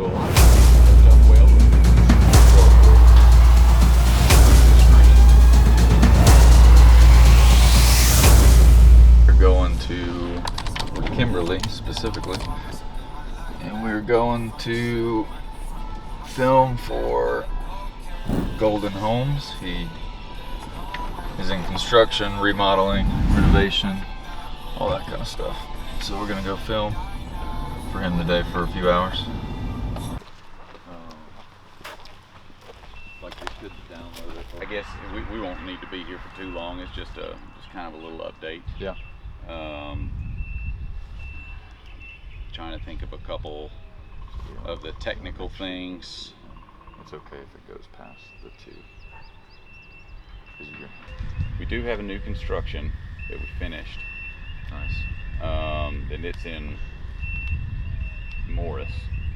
So a lot of it done well. We're going to Kimberly specifically, and we're going to film for Golden Homes. He is in construction, remodeling, renovation, all that kind of stuff. So we're gonna go film for him today for a few hours. Like they could download it. I guess we won't need to be here for too long. It's just kind of a little update. Yeah. Trying to think of a couple of the technical things. It's okay if it goes past the 2. We do have a new construction that we finished. Nice. And it's in Morris.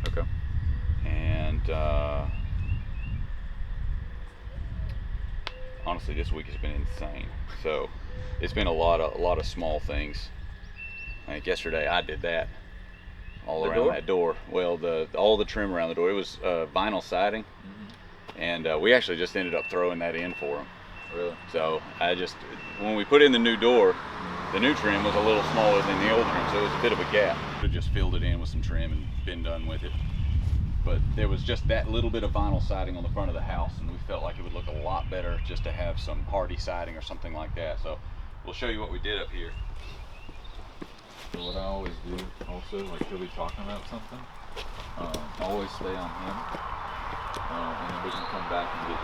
Okay. And honestly, this week has been insane. So it's been a lot of small things. Like yesterday, I did that all around that door. Well, all the trim around the door. It was vinyl siding, and we actually just ended up throwing that in for them. Really? So when we put in the new door, the new trim was a little smaller than the old trim, so it was a bit of a gap. We just filled it in with some trim and been done with it. But there was just that little bit of vinyl siding on the front of the house, and we felt like it would look a lot better just to have some hardy siding or something like that. So we'll show you what we did up here. So what I always do also, like he'll be talking about something, always stay on him, and then we can come back and get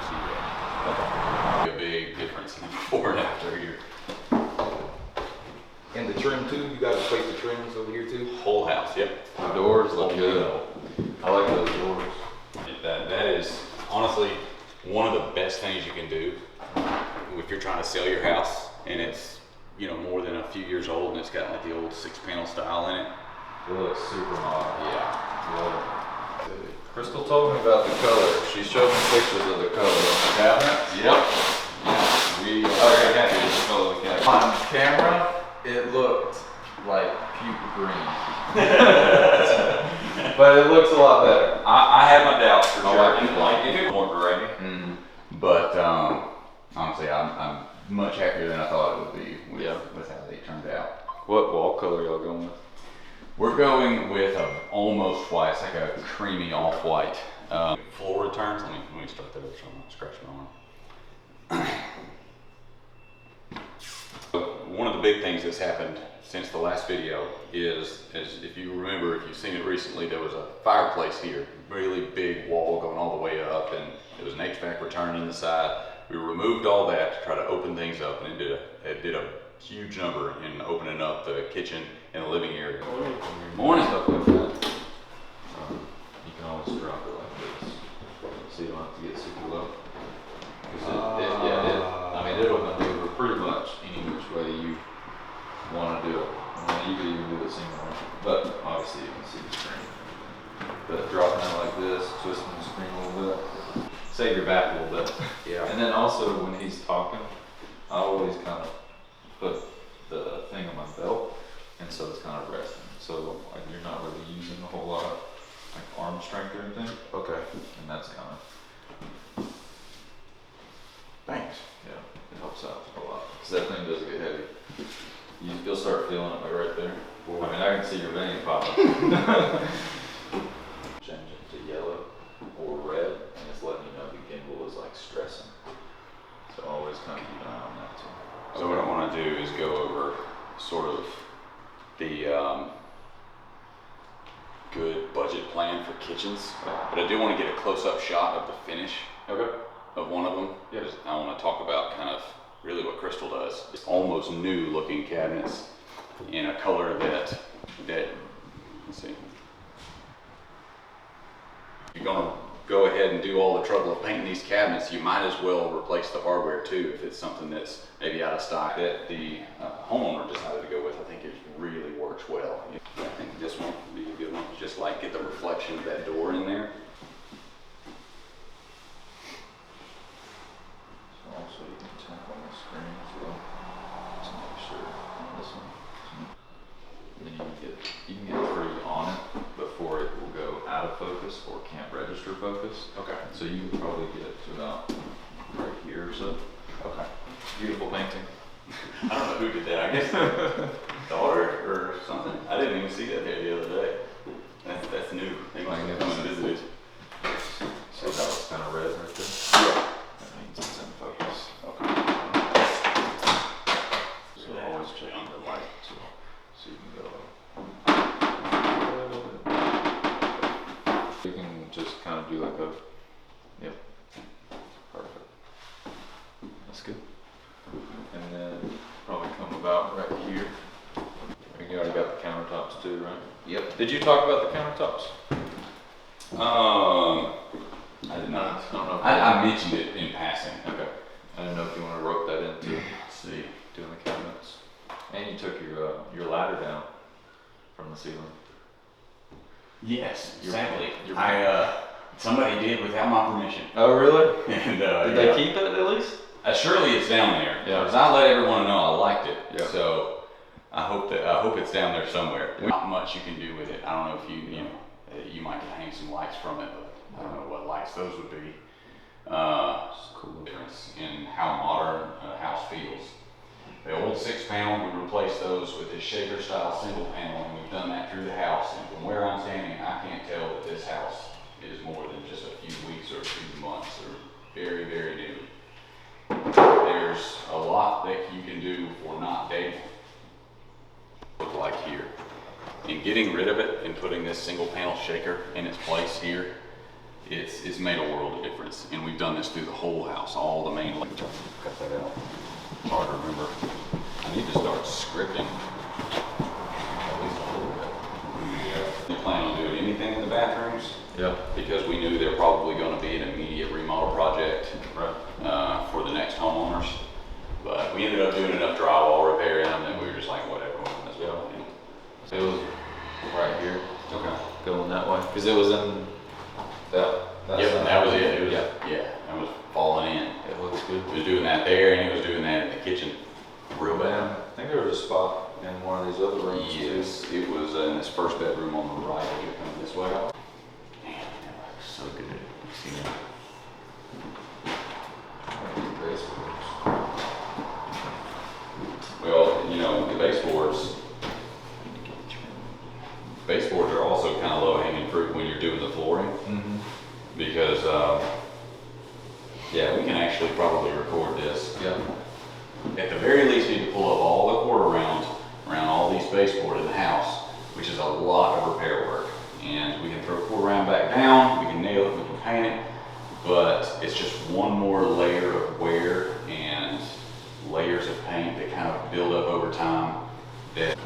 to a big difference in before and after here. And the trim too, you guys replace the trims over here too? Whole house, yep. The doors look good. I like those doors. That is honestly one of the best things you can do if you're trying to sell your house and it's, you know, more than a few years old and it's got like the old 6-panel style in it. It looks super modern. Yeah. Love it. Crystal told me about the color. She showed me pictures of the color on the cabinets. Yep. Yeah. We are very happy with the color of the cabinet. On camera, it looked like puke green. But it looks a lot better. I have my doubts for sure. Like If it weren't gray. But honestly, I'm much happier than I thought it would be with how they turned out. What wall color y'all going with? We're going with almost white. It's like a creamy off-white. Floor returns. Let me start that over so I'm not scratching my arm. One of the big things that's happened since the last video is if you remember, if you've seen it recently, there was a fireplace here, really big wall going all the way up, and it was an HVAC return in the side. We removed all that to try to open things up, and it did a huge number in opening up the kitchen and the living area. Morning. Stuff like that. You can always drop it like this, so you don't have to get super low. It'll maneuver pretty much any which way you want to do it. I mean, you could even do it single way, but obviously you can see the screen. But dropping it like this, twisting the screen a little bit, save your back a little bit. Yeah. And then also when he's talking, I always kind of put the thing on my belt, and so it's kind of resting. So like you're not really using a whole lot of like arm strength or anything. Okay. And that's kind of. Thanks. Yeah, it helps out a lot. Because that thing does get heavy. You'll start feeling it like right there. I mean, I can see your vein popping. Change it to yellow or red, and it's letting you know the gimbal is like stressing. So always kind of keep an eye on that too. So what I want to do is go over sort of the good budget plan for kitchens, but I do want to get a close-up shot of the finish. Okay. Of one of them. Yeah. I want to talk about kind of really what Crystal does. It's almost new looking cabinets in a color that let's see. You're gonna go ahead and do all the trouble of painting these cabinets, you might as well replace the hardware too if it's something that's maybe out of stock that the homeowner decided to go with. I think it really works well. I think this one would be a good one. Just like get the reflection of that door in there. Also, you can tap on the screen as well to make sure on this one. Then you can get pretty on it before it will go out of focus or can't register focus. Okay. So you can probably get to about right here or so. Okay. Beautiful painting. I don't know who did that. I guess daughter or something. I didn't even see that there the other day. That's new. They must have come and visited. So that was kind of red right there. Yeah. That means it's in focus. Okay. So always check the light too, so you can go. You can just kind of do like a, yep, perfect. That's good. And then probably come about right here. You already got the countertops too, right? Yep. Did you talk about the countertops? I did not. I don't know. I mentioned it in passing. Okay. I didn't know if you want to rope that into Let's see. doing the cabinets. And you took your ladder down from the ceiling. Yes, Your- sadly. your- Somebody did without my permission. Oh, really? And Did they keep it at least? Surely it's down there. Yeah. Because I let everyone know I liked it. Yeah. So I hope it's down there somewhere. Yeah. Not much you can do with it. I don't know if you you might hang some lights from it, but I don't know what lights those would be. Cool. Difference in how modern a house feels. The old 6-panel, we replaced those with this shaker style single panel, and we've done that through the house. And from where I'm standing, I can't tell that this house is more than just a few weeks or a few months, or very, very new. There's a lot that you can do for not dating. Look like here. And getting rid of it and putting this single panel shaker in its place here, it's made a world of difference. And we've done this through the whole house, all the main lights. Cut that out. It's hard to remember. I need to start scripting at least a little bit. We plan on doing anything in the bathrooms. Yeah. Because we knew they're probably going to be an immediate remodel project for the next homeowners. But we ended up doing enough drywall repair in them that we were just like, whatever, we might as well. So it was right here. Okay. Going that way. Because it was in that Yep, side. that was it. It was, yeah, it was falling in. It looks good. He was doing that there, and he was doing that in the kitchen real bad. I think there was a spot in one of these other rooms. Yes, it was in this first bedroom on the right. If you come this way. Man, that looks so good. See that? Well, the baseboards are also kind of low-hanging fruit when you're doing the flooring. Mm-hmm. Because, yeah, we can actually probably record this. Yeah. At the very least, we need to pull up all the quarter rounds around all these baseboards in the house, which is a lot of repair work. And we can throw a quarter round back down, we can nail it, we can paint it, but it's just one more layer of wear and layers of paint that kind of build up over time that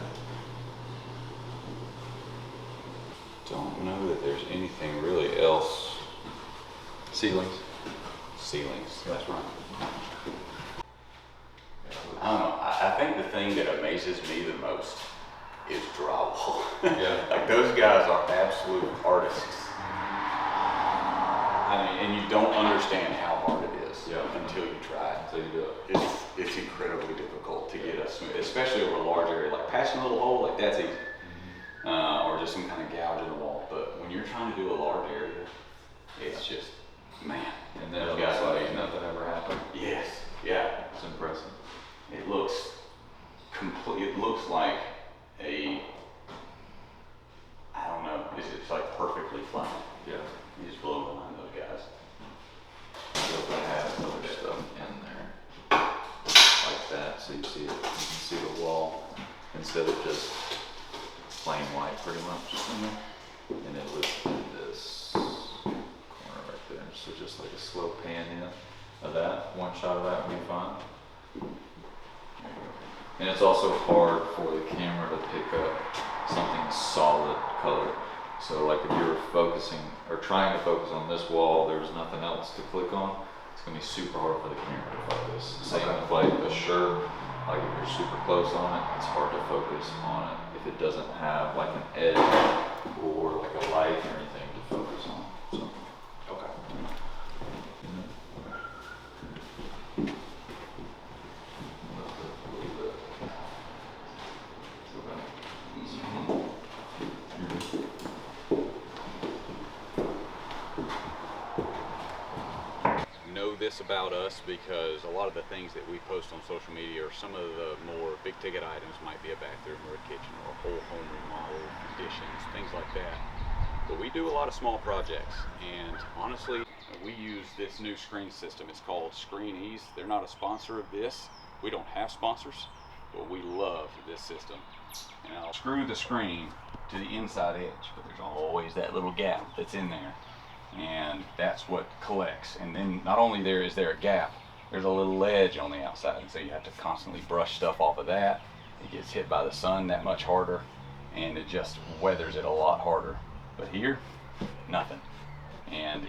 don't know that there's anything really else. Ceilings. Ceilings, that's right. I don't know, I think the thing that amazes me the most is drywall. Yeah. Like those guys are absolute artists. I mean, and you don't understand how hard it is until you try it. Until you do it. It's incredibly difficult to get a smooth, especially over a large area. Like patching a little hole, like that's easy. Or just some kind of gouge in the wall. But when you're trying to do a large area, it's just, man. And then those it looks guys like amazing. nothing ever happened. Yes, yeah. It's impressive. It looks it looks like I don't know, it's like perfectly flat. Yeah. You just blow behind those guys. So if I have other stuff in there like that, so you see it, you can see the wall instead of just plain white pretty much. And it was in this corner right there. So just like a slow pan in of that. One shot of that would be fine. And it's also hard for the camera to pick up something solid color. So like if you were focusing or trying to focus on this wall, there was nothing else to click on, it's gonna be super hard for the camera to focus. Same with like a shirt, like if you're super close on it, it's hard to focus on it if it doesn't have like an edge or like a light or anything to focus on. So. Okay. this about us because a lot of the things that we post on social media are some of the more big ticket items. Might be a bathroom or a kitchen or a whole home remodel, additions, things like that. But we do a lot of small projects, and honestly, we use this new screen system. It's called Screen Ease. They're not a sponsor of this. We don't have sponsors, but we love this system. And I'll screw the screen to the inside edge, but there's always that little gap that's in there. And that's what collects. And then not only is there a gap, there's a little ledge on the outside, and so you have to constantly brush stuff off of that. It gets hit by the sun that much harder, and it just weathers it a lot harder. But here, nothing. And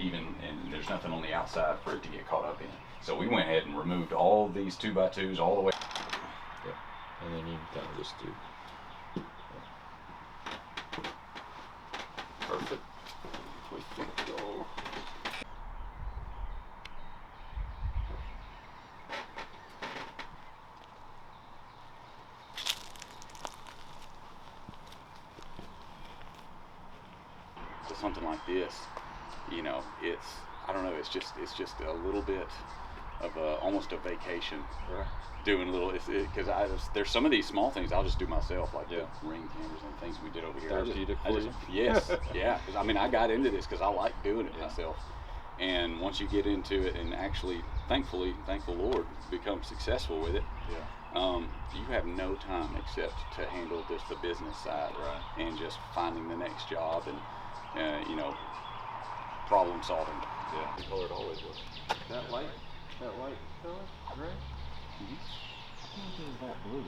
there's nothing on the outside for it to get caught up in. So we went ahead and removed all these 2x2s all the way. Yeah. And then you kind of just do. Perfect. We think so. So something like this, you know, I don't know, it's just a little bit of almost a vacation. Right. Doing little, because there's some of these small things I'll just do myself, like the ring cameras and things we did over here. Therapeutic for you? Yes, yeah. Because I mean, I got into this because I like doing it myself. And once you get into it and actually, thank the Lord, become successful with it, you have no time except to handle just the business side, right, and just finding the next job and you know, problem solving. Yeah. The color it always was. That light color, gray. Mm-hmm. That blue.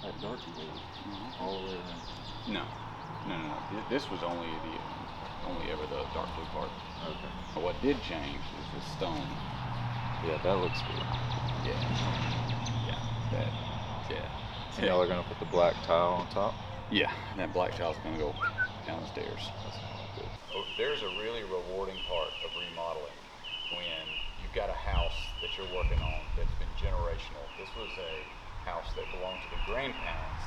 That darky blue. All the way around. No. This was only ever the dark blue part. Okay. But what did change is the stone. Yeah, that looks good. Yeah. And y'all are gonna put the black tile on top? Yeah, that black tile's gonna go downstairs. Oh, there's a really rewarding part of remodeling when you've got a house that you're working on that's been generational. This was a house that belonged to the grandparents.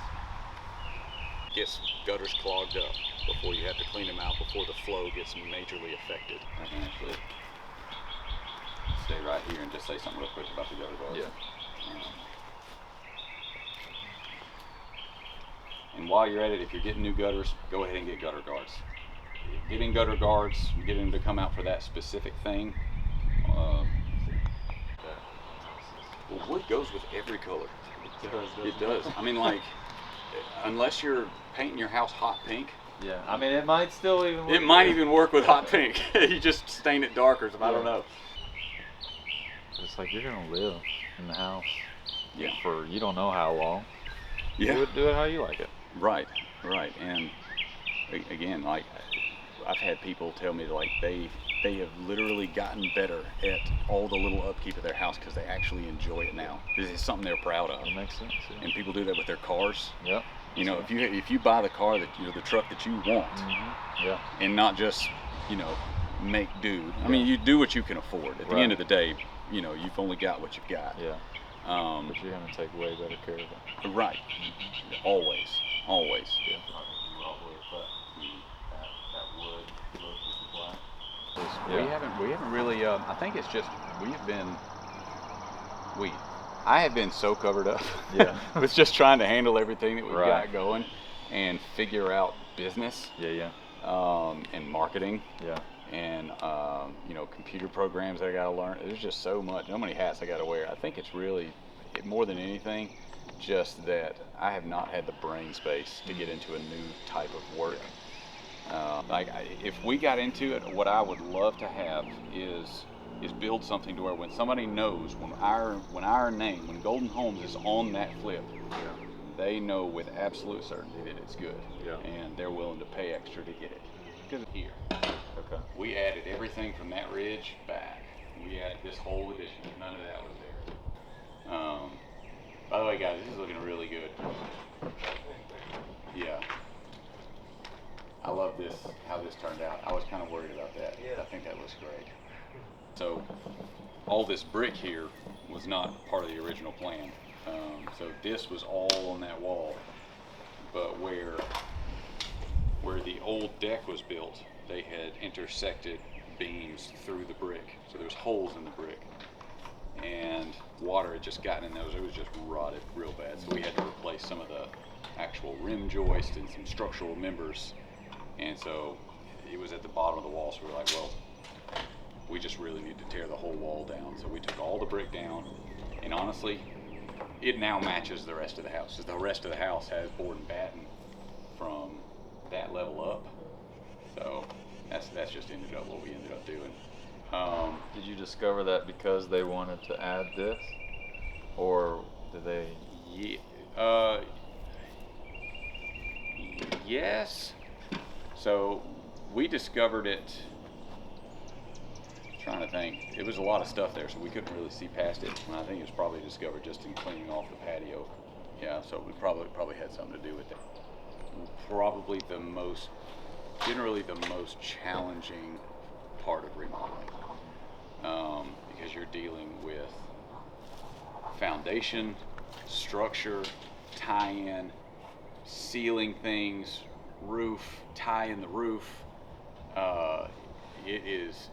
Gets gutters clogged up before you have to clean them out, before the flow gets majorly affected. I can actually stay right here and just say something real quick about the gutter guards. Yeah. And while you're at it, if you're getting new gutters, go ahead and get gutter guards. Getting gutter guards, getting them to come out for that specific thing. Well, wood goes with every color. It does. I mean, like, unless you're painting your house hot pink. Yeah. I mean, it might still even work. It might even work with hot pink. You just stain it darker, so I don't know. It's like you're gonna live in the house. Yeah. For you don't know how long. Yeah. Do it how you like it. Right. And again, like, I've had people tell me like they have literally gotten better at all the little upkeep of their house because they actually enjoy it now. This is something they're proud of. That makes sense. Yeah. And people do that with their cars. Yep. You know, if you buy the car that the truck that you want, yeah, and not just make do. I mean, you do what you can afford. At the end of the day, you've only got what you've got. Yeah. But you're gonna take way better care of it. Right. Always. Yeah. We haven't really. I think it's just I have been so covered up. Yeah. with just trying to handle everything that we've Right. got going, and figure out business. Yeah. And marketing. Yeah. And computer programs that I gotta learn. There's just so many hats I gotta wear. I think it's really, more than anything, just that I have not had the brain space to get into a new type of work. If we got into it, what I would love to have is build something to where when somebody knows when our name, when Golden Homes is on that flip, they know with absolute certainty that it's good, and they're willing to pay extra to get it. Because here, we added everything from that ridge back. We added this whole addition. None of that was there. By the way, guys, this is looking really good. Yeah. I love how this turned out. I was kind of worried about that. I think that looks great. So all this brick here was not part of the original plan. So this was all on that wall, but where the old deck was built, they had intersected beams through the brick, so there's holes in the brick, and water had just gotten in those. It was just rotted real bad, so we had to replace some of the actual rim joist and some structural members, and so it was at the bottom of the wall. So we were like, well, we just really need to tear the whole wall down. So we took all the brick down, and honestly, it now matches the rest of the house. The rest of the house has board and batten from that level up. So that's just ended up what we ended up doing. Did you discover that because they wanted to add this, or did they? Yeah, yes. So we discovered it. Trying to think, it was a lot of stuff there, so we couldn't really see past it. And I think it was probably discovered just in cleaning off the patio. Yeah, so we probably had something to do with it. Probably generally the most challenging part of remodeling, because you're dealing with foundation, structure, tie-in, sealing things, roof, tie in the roof. It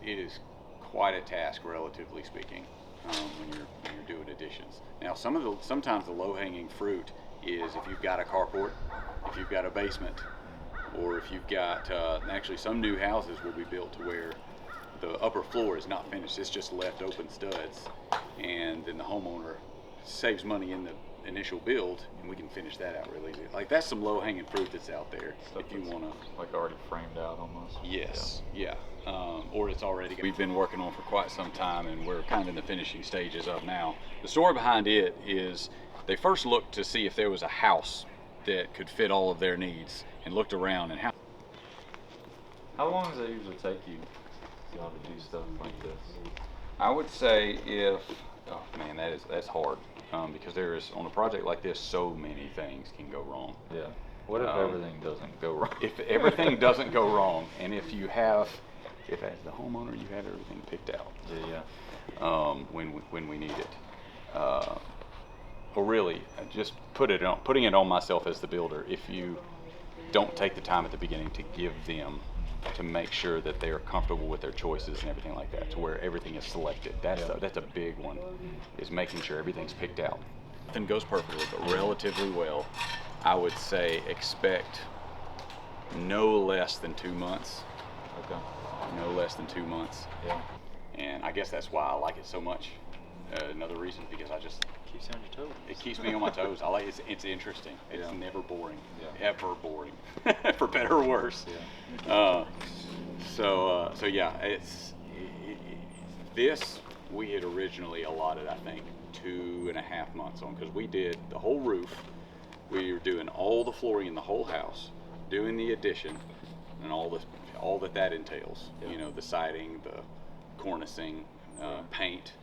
is quite a task, relatively speaking, when you're doing additions. Now, sometimes the low-hanging fruit is if you've got a carport, if you've got a basement, or if you've got actually some new houses will be built to where the upper floor is not finished. It's just left open studs, and then the homeowner saves money in the initial build, and we can finish that out really easy. Like, that's some low-hanging fruit that's out there. Stuff if you want to, like, already framed out almost. yes, yeah. Or it's already, we've been working on for quite some time, and we're kind of in the finishing stages of now. The story behind it is they first looked to see if there was a house that could fit all of their needs, and looked around. And How long does it usually take you to do stuff like this? I would say oh man, that's hard, because there is, on a project like this, so many things can go wrong. Yeah. What if everything doesn't go wrong? If everything doesn't go wrong, and if as the homeowner you have everything picked out, when we need it, or really just putting it on myself as the builder. If you don't take the time at the beginning to give them, to make sure that they are comfortable with their choices and everything like that, to where everything is selected. That's a big one, is making sure everything's picked out. Nothing goes perfectly, but relatively well. I would say expect no less than 2 months. Okay. No less than 2 months. Yeah. And I guess that's why I like it so much. Another reason, because Keeps you on your toes. it keeps me on my toes. I like it's interesting. It's never boring. Yeah. Ever boring, for better or worse. Yeah. So yeah, this we had originally allotted, I think, 2.5 months on, because we did the whole roof. We were doing all the flooring in the whole house, doing the addition, and all that entails. Yeah. You know, the siding, the cornicing, paint,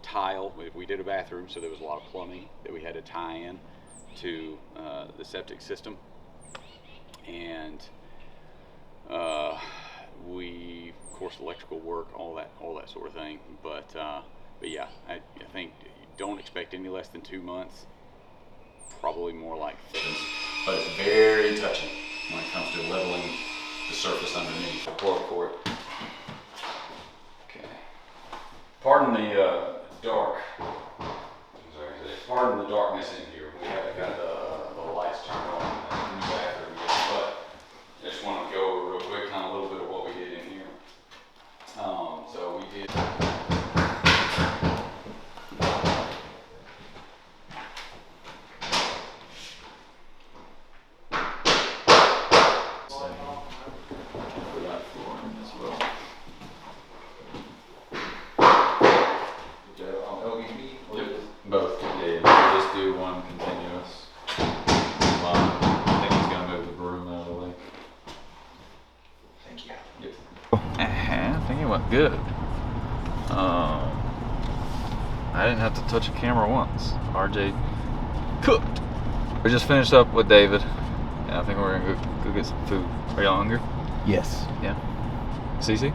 tile. We did a bathroom, so there was a lot of plumbing that we had to tie in to the septic system, and we, of course, electrical work, all that sort of thing. But yeah, I think don't expect any less than 2 months. Probably more like 6. But it's very touchy when it comes to leveling the surface underneath. For it. Okay. Pardon the dark. Pardon the darkness in here. We haven't got the lights turned on in the bathroom yet, but I just want to go over real quick, kind of a little bit of what we did in here. So we did. Both. Yeah, just do one continuous line. I think he's gonna move the broom out of the way. Thank you. Yep. I think it went good. I didn't have to touch a camera once. RJ cooked. We just finished up with David. Yeah, I think we're gonna go get some food. Are y'all hungry? Yes. Yeah. Cece?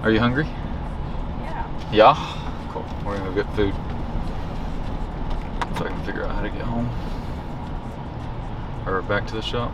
Are you hungry? Yeah. Yeah? Cool. We're gonna go get food. If I can figure out how to get home. Or back to the shop.